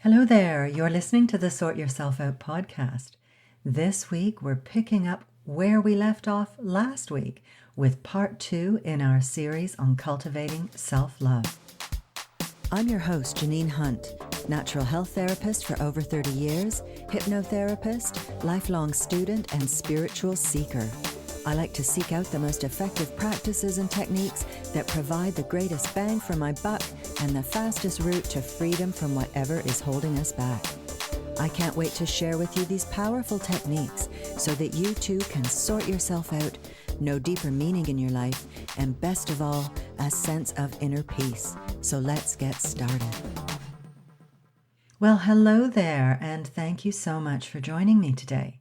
Hello there, you're listening to the Sort Yourself Out podcast. This week we're picking up where we left off last week with part 2 in our series on cultivating self-love. I'm your host, Janine Hunt, natural health therapist for over 30 years, hypnotherapist, lifelong student, and spiritual seeker. I like to seek out the most effective practices and techniques that provide the greatest bang for my buck and the fastest route to freedom from whatever is holding us back. I can't wait to share with you these powerful techniques so that you too can sort yourself out, know deeper meaning in your life, and best of all, a sense of inner peace. So let's get started. Well, hello there, and thank you so much for joining me today.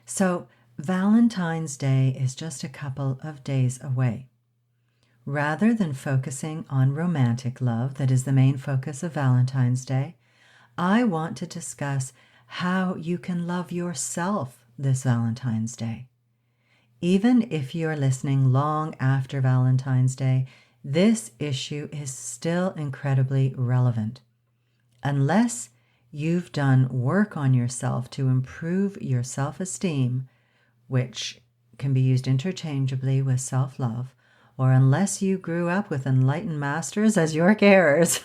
So, Valentine's Day is just a couple of days away. Rather than focusing on romantic love, that is the main focus of Valentine's Day, I want to discuss how you can love yourself this Valentine's Day. Even if you're listening long after Valentine's Day, this issue is still incredibly relevant. Unless you've done work on yourself to improve your self-esteem, which can be used interchangeably with self-love, or unless you grew up with enlightened masters as your carers,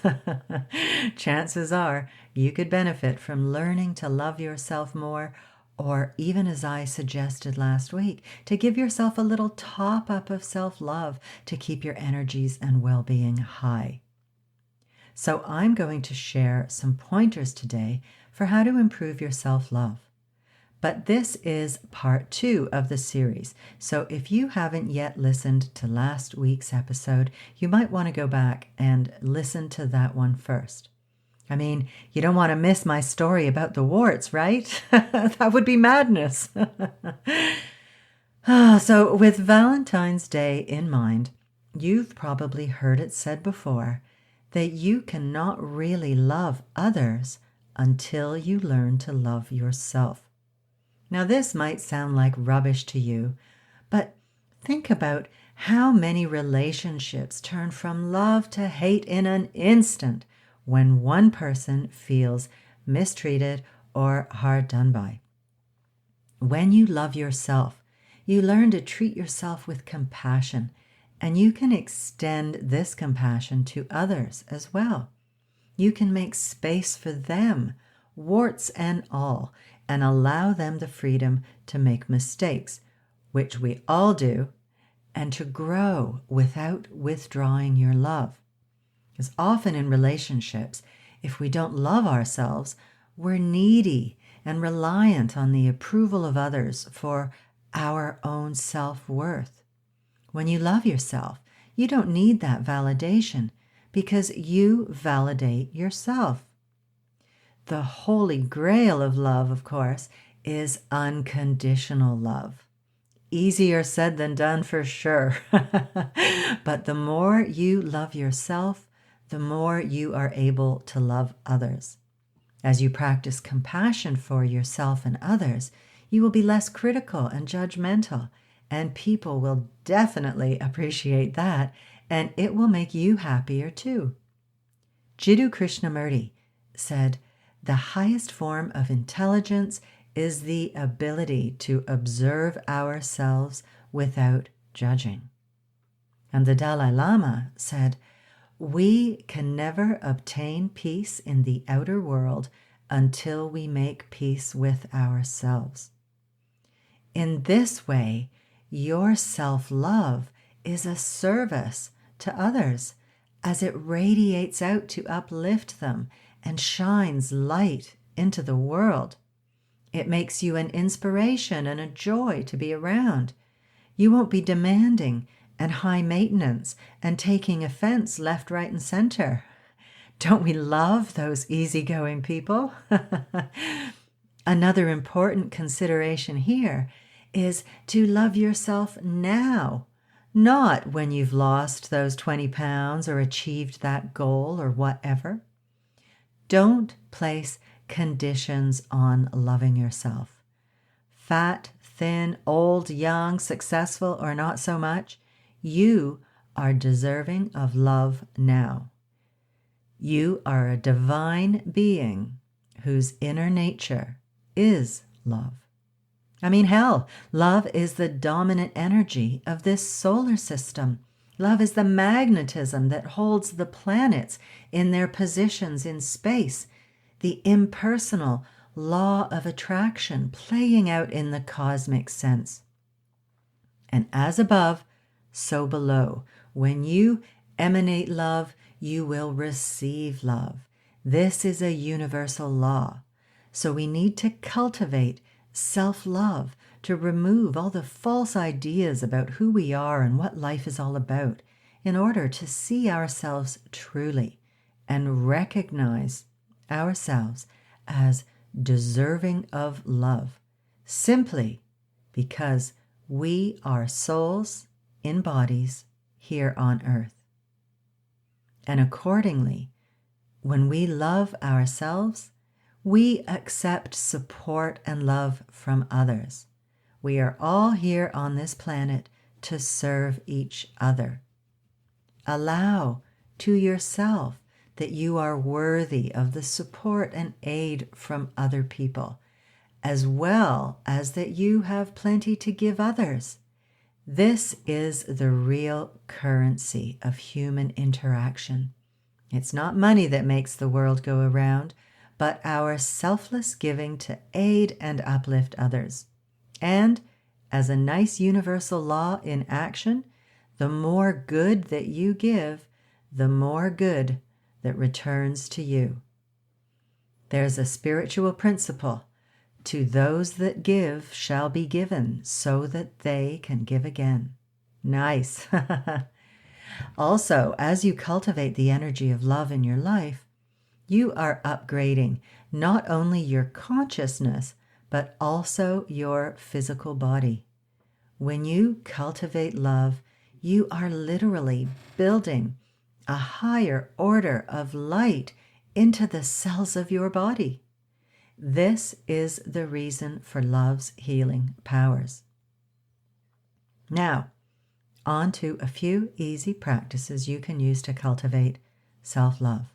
chances are you could benefit from learning to love yourself more, or even as I suggested last week, to give yourself a little top-up of self-love to keep your energies and well-being high. So I'm going to share some pointers today for how to improve your self-love. But this is part 2 of the series, so if you haven't yet listened to last week's episode, you might want to go back and listen to that one first. I mean, you don't want to miss my story about the warts, right? That would be madness. So with Valentine's Day in mind, you've probably heard it said before that you cannot really love others until you learn to love yourself. Now, this might sound like rubbish to you, but think about how many relationships turn from love to hate in an instant when one person feels mistreated or hard done by. When you love yourself, you learn to treat yourself with compassion, and you can extend this compassion to others as well. You can make space for them, warts and all, and allow them the freedom to make mistakes, which we all do, and to grow without withdrawing your love. Because often in relationships, if we don't love ourselves, we're needy and reliant on the approval of others for our own self-worth. When you love yourself, you don't need that validation because you validate yourself. The holy grail of love, of course, is unconditional love. Easier said than done for sure. But the more you love yourself, the more you are able to love others. As you practice compassion for yourself and others, you will be less critical and judgmental, and people will definitely appreciate that, and it will make you happier too. Jiddu Krishnamurti said, "The highest form of intelligence is the ability to observe ourselves without judging." And the Dalai Lama said, "We can never obtain peace in the outer world until we make peace with ourselves." In this way, your self-love is a service to others as it radiates out to uplift them and shines light into the world. It makes you an inspiration and a joy to be around. You won't be demanding and high maintenance and taking offense left, right, and center. Don't we love those easygoing people? Another important consideration here is to love yourself now, not when you've lost those 20 pounds or achieved that goal or whatever. Don't place conditions on loving yourself. Fat, thin, old, young, successful, or not so much, you are deserving of love now. You are a divine being whose inner nature is love. I mean, hell, love is the dominant energy of this solar system. Love is the magnetism that holds the planets in their positions in space, the impersonal law of attraction playing out in the cosmic sense. And as above, so below. When you emanate love, you will receive love. This is a universal law. So we need to cultivate self-love to remove all the false ideas about who we are and what life is all about in order to see ourselves truly and recognize ourselves as deserving of love, simply because we are souls in bodies here on earth. And accordingly, when we love ourselves, we accept support and love from others. We are all here on this planet to serve each other. Allow to yourself that you are worthy of the support and aid from other people, as well as that you have plenty to give others. This is the real currency of human interaction. It's not money that makes the world go around, but our selfless giving to aid and uplift others. And as a nice universal law in action, the more good that you give, the more good that returns to you. There's a spiritual principle. To those that give shall be given, so that they can give again. Nice. Also, as you cultivate the energy of love in your life, you are upgrading not only your consciousness, but also your physical body. When you cultivate love, you are literally building a higher order of light into the cells of your body. This is the reason for love's healing powers. Now, on to a few easy practices you can use to cultivate self-love.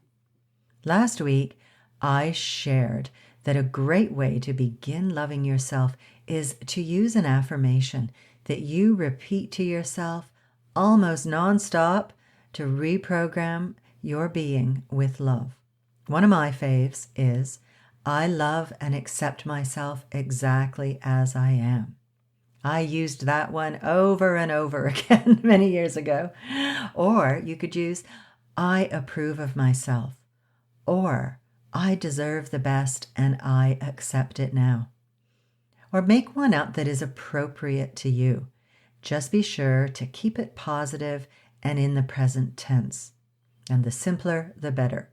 Last week, I shared that a great way to begin loving yourself is to use an affirmation that you repeat to yourself almost nonstop to reprogram your being with love. One of my faves is, I love and accept myself exactly as I am. I used that one over and over again many years ago. Or you could use, I approve of myself. Or, I deserve the best and I accept it now. Or make one up that is appropriate to you. Just be sure to keep it positive and in the present tense. And the simpler, the better.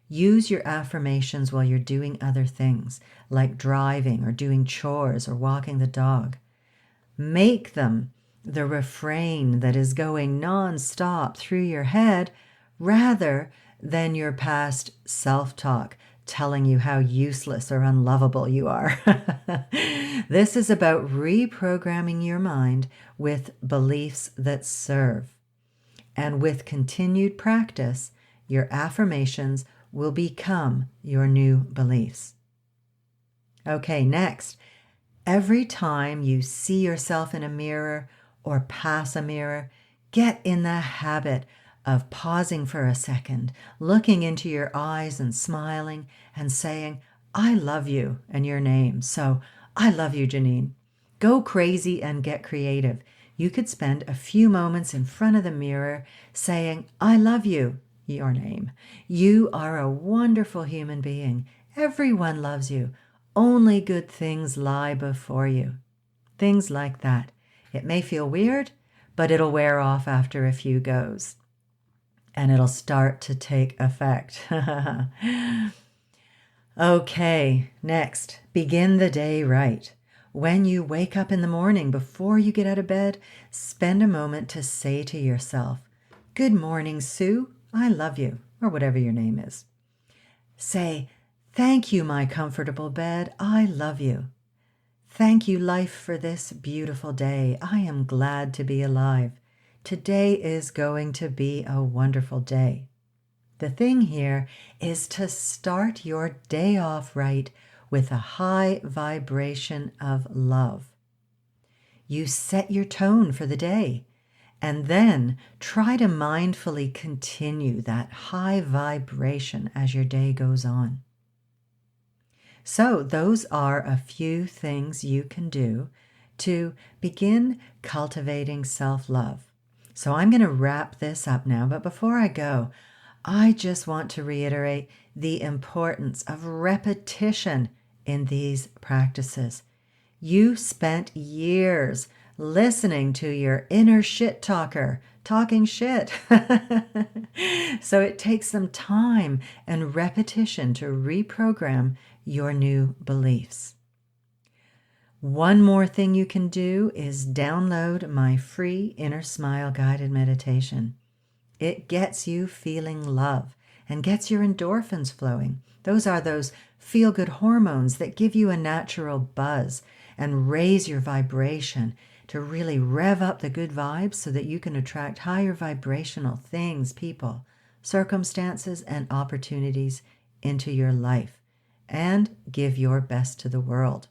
Use your affirmations while you're doing other things, like driving or doing chores or walking the dog. Make them the refrain that is going non-stop through your head rather than your past self-talk telling you how useless or unlovable you are. This is about reprogramming your mind with beliefs that serve. And with continued practice, your affirmations will become your new beliefs. Okay, next. Every time you see yourself in a mirror or pass a mirror, get in the habit of pausing for a second, looking into your eyes and smiling and saying, I love you and your name. So, I love you, Janine. Go crazy and get creative. You could spend a few moments in front of the mirror saying, I love you, your name. You are a wonderful human being. Everyone loves you. Only good things lie before you. Things like that. It may feel weird, but it'll wear off after a few goes. And it'll start to take effect. Okay, next, begin the day right. When you wake up in the morning, before you get out of bed, spend a moment to say to yourself, good morning, Sue. I love you, or whatever your name is. Say, thank you, my comfortable bed. I love you. Thank you, life, for this beautiful day. I am glad to be alive. Today is going to be a wonderful day. The thing here is to start your day off right with a high vibration of love. You set your tone for the day, and then try to mindfully continue that high vibration as your day goes on. So those are a few things you can do to begin cultivating self-love. So I'm going to wrap this up now, but before I go, I just want to reiterate the importance of repetition in these practices. You spent years listening to your inner shit talker talking shit. So it takes some time and repetition to reprogram your new beliefs. One more thing you can do is download my free Inner Smile guided meditation. It gets you feeling love and gets your endorphins flowing. Those are those feel-good hormones that give you a natural buzz and raise your vibration to really rev up the good vibes so that you can attract higher vibrational things, people, circumstances, and opportunities into your life and give your best to the world.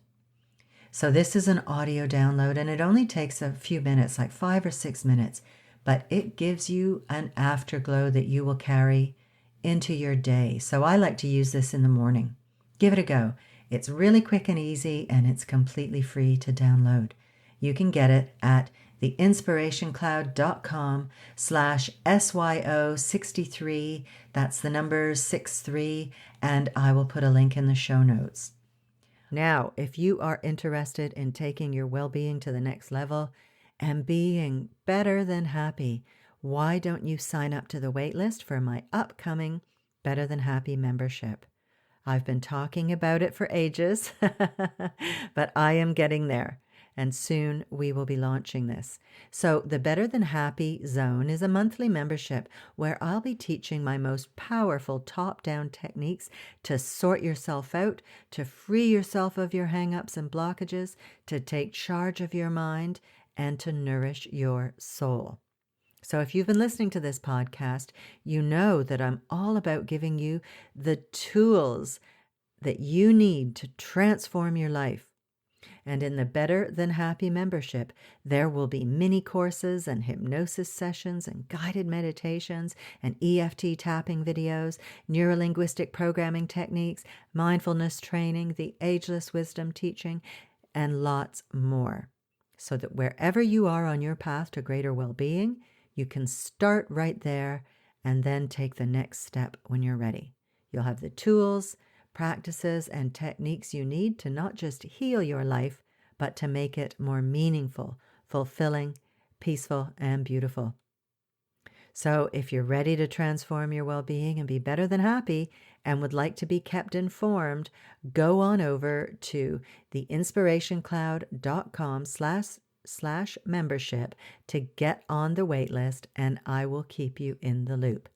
So this is an audio download, and it only takes a few minutes, like 5 or 6 minutes, but it gives you an afterglow that you will carry into your day. So I like to use this in the morning. Give it a go. It's really quick and easy, and it's completely free to download. You can get it at theinspirationcloud.com/SYO63. That's the number 63, and I will put a link in the show notes. Now, if you are interested in taking your well-being to the next level and being better than happy, why don't you sign up to the waitlist for my upcoming Better Than Happy membership? I've been talking about it for ages, but I am getting there, and soon we will be launching this. So the Better Than Happy Zone is a monthly membership where I'll be teaching my most powerful top-down techniques to sort yourself out, to free yourself of your hang-ups and blockages, to take charge of your mind, and to nourish your soul. So if you've been listening to this podcast, you know that I'm all about giving you the tools that you need to transform your life. And in the Better Than Happy membership, there will be mini courses and hypnosis sessions and guided meditations and EFT tapping videos, neurolinguistic programming techniques, mindfulness training, the ageless wisdom teaching, and lots more. So that wherever you are on your path to greater well-being, you can start right there and then take the next step when you're ready. You'll have the tools, practices, and techniques you need to not just heal your life, but to make it more meaningful, fulfilling, peaceful, and beautiful. So if you're ready to transform your well-being and be better than happy and would like to be kept informed, go on over to theinspirationcloud.com/membership to get on the wait list, and I will keep you in the loop.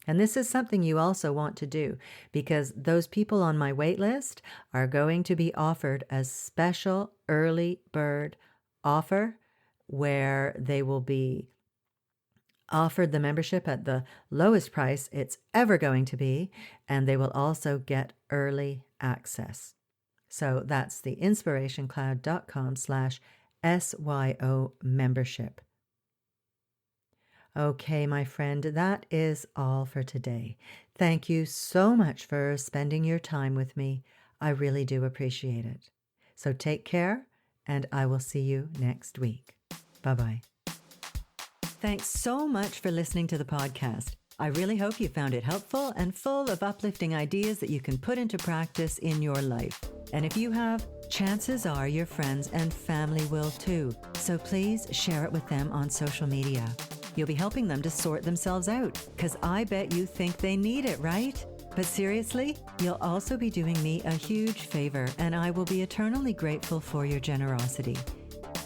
And this is something you also want to do because those people on my wait list are going to be offered a special early bird offer where they will be offered the membership at the lowest price it's ever going to be, and they will also get early access. So that's the inspirationcloud.com/SYO membership. Okay, my friend, that is all for today. Thank you so much for spending your time with me. I really do appreciate it. So take care, and I will see you next week. Bye-bye. Thanks so much for listening to the podcast. I really hope you found it helpful and full of uplifting ideas that you can put into practice in your life. And if you have, chances are your friends and family will too. So please share it with them on social media. You'll be helping them to sort themselves out, because I bet you think they need it, right? But seriously, you'll also be doing me a huge favor, and I will be eternally grateful for your generosity.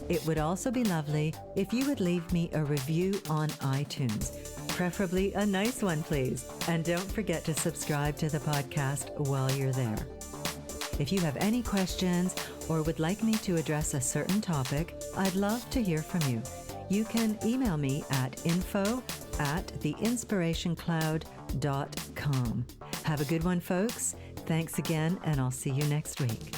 It would also be lovely if you would leave me a review on iTunes, preferably a nice one, please. And don't forget to subscribe to the podcast while you're there. If you have any questions or would like me to address a certain topic, I'd love to hear from you. You can email me at info@theinspirationcloud.com Have a good one, folks. Thanks again, and I'll see you next week.